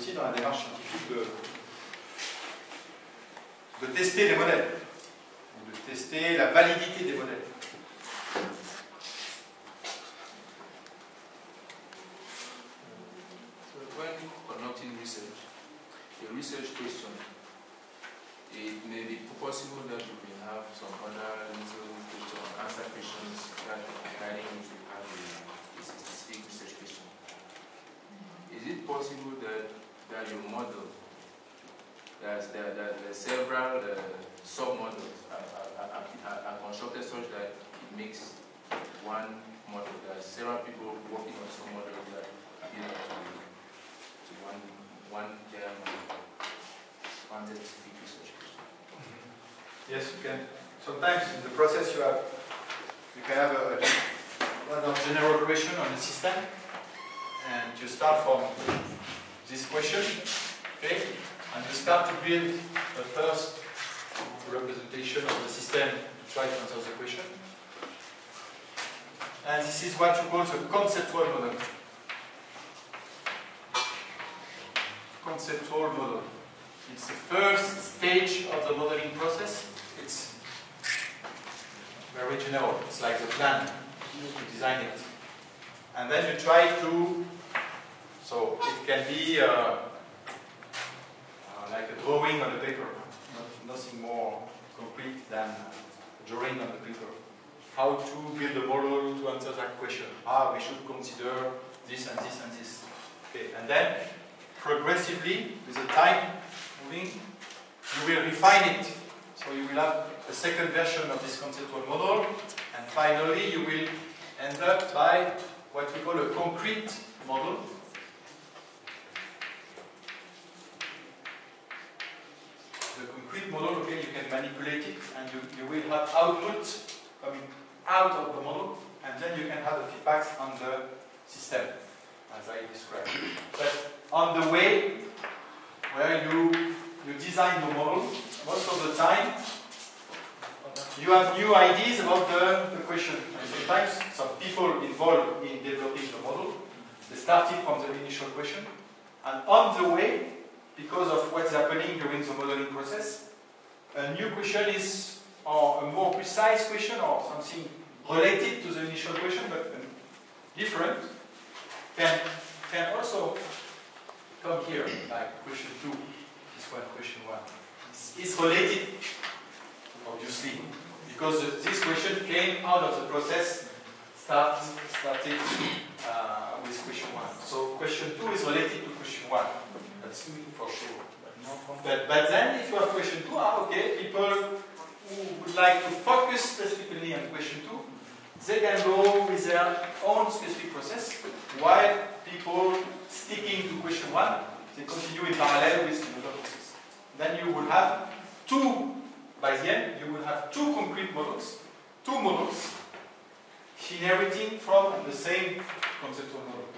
aussi dans la démarche scientifique de tester les modèles, ou de tester la validité des modèles. When conducting research, a research question, it may be possible that you may have some other little question, answer questions that guiding you to have a specific research question. Is it possible that your model, there's several sub-models are constructed such that it makes one model? There's several people working on some models that build up to one specific research question. Yes, you can. Sometimes in the process you can have a general question on the system, and you start from this question, okay, and you start to build the first representation of the system to try to answer the question. And this is what you call the conceptual model. Conceptual model. It's the first stage of the modeling process. It's very general. It's like the plan. You design it. And then you try to, so it can be like a drawing on the paper. Nothing more concrete than a drawing on the paper. How to build a model to answer that question. We should consider this and this and this. Okay, and then progressively, with the time moving, you will refine it. So you will have a second version of this conceptual model, and finally you will end up by what we call a concrete model. The concrete model, okay, you can manipulate it, and you will have output coming out of the model, and then you can have the feedbacks on the system, as I described. But on the way where you design the model, most of the time you have new ideas about the question. And sometimes some people involved in developing the model, they started from the initial question, and on the way, because of what's happening during the modeling process, a new question is, or a more precise question, or something related to the initial question, but different, can also come here, like question 2, this one, question 1. It's related, obviously, because this question came out of the process, started with question 1. So question 2 is related to question 1, that's for sure. But then, if you have question 2, okay, people who would like to focus specifically on question 2, they can go with their own specific process, while people sticking to question 1, they continue in parallel with another process. Then you will have two, by the end, you will have two concrete models, two models, inheriting from the same conceptual model.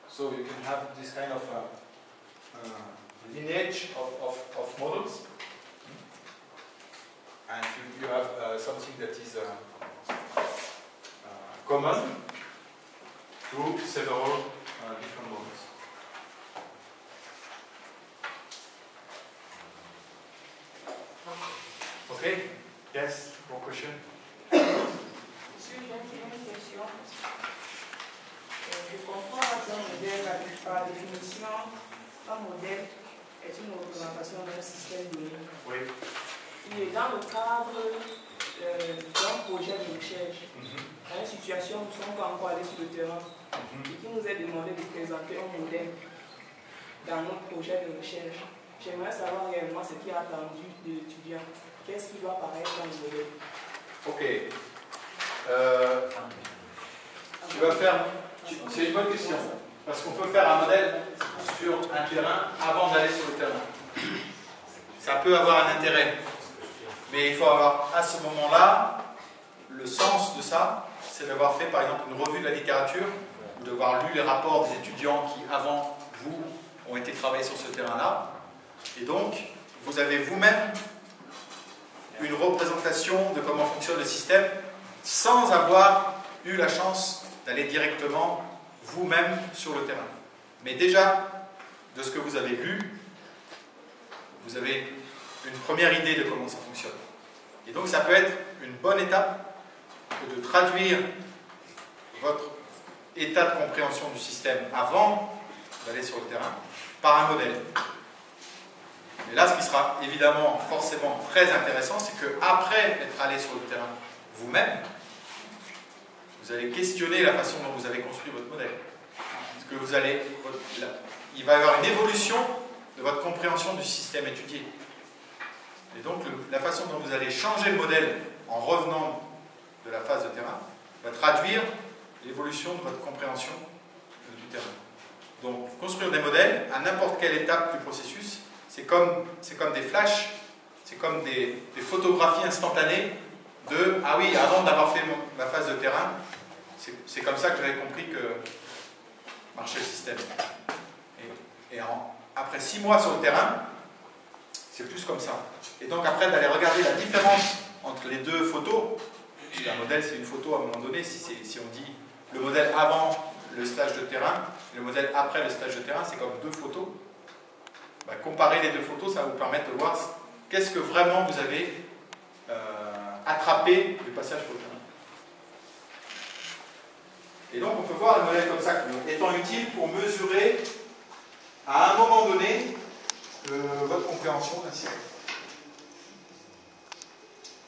So you can have this kind of lineage of models, and you have something that is common to several different models. Okay? Yes? More question? Monsieur, j'ai une question. Je comprends qu'un modèle, par définition, un modèle est une représentation d'un système donné. Oui. Et dans le cadre d'un projet de recherche, dans une situation où nous ne sommes pas encore allés sur le terrain, et qui nous est demandé de présenter un modèle dans notre projet de recherche, j'aimerais savoir réellement ce qui est attendu de l'étudiant. Qu'est-ce qui doit apparaître dans le modèle? Ok. Tu vas faire... C'est une bonne question. Parce qu'on peut faire un modèle sur un terrain avant d'aller sur le terrain. Ça peut avoir un intérêt. Mais il faut avoir, à ce moment-là, le sens de ça, c'est d'avoir fait, par exemple, une revue de la littérature, ou d'avoir lu les rapports des étudiants qui, avant vous, ont été travaillés sur ce terrain-là. Et donc, vous avez vous-même une représentation de comment fonctionne le système, sans avoir eu la chance d'aller directement vous-même sur le terrain. Mais déjà, de ce que vous avez lu, vous avez une première idée de comment ça fonctionne. Et donc ça peut être une bonne étape que de traduire votre état de compréhension du système avant d'aller sur le terrain par un modèle. Mais là, ce qui sera évidemment forcément très intéressant, c'est qu'après être allé sur le terrain vous-même, vous allez questionner la façon dont vous avez construit votre modèle. Parce que vous allez, il va y avoir une évolution de votre compréhension du système étudié. Et donc, la façon dont vous allez changer le modèle en revenant de la phase de terrain va traduire l'évolution de votre compréhension du terrain. Donc, construire des modèles à n'importe quelle étape du processus, c'est comme des flashs, c'est comme des photographies instantanées de « Ah oui, avant d'avoir fait ma phase de terrain, c'est comme ça que j'avais compris que marchait le système. » Et après 6 mois sur le terrain, c'est plus comme ça. Et donc après, d'aller regarder la différence entre les deux photos, un modèle c'est une photo à un moment donné, si on dit le modèle avant le stage de terrain et le modèle après le stage de terrain, c'est comme 2 photos. Bah, comparer les 2 photos, ça va vous permettre de voir qu'est-ce que vraiment vous avez attrapé du passage au terrain. Et donc on peut voir le modèle comme ça comme étant utile pour mesurer à un moment donné votre compréhension d'un système.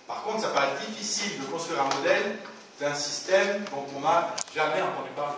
Par contre, ça paraît difficile de construire un modèle d'un système dont on n'a jamais entendu parler.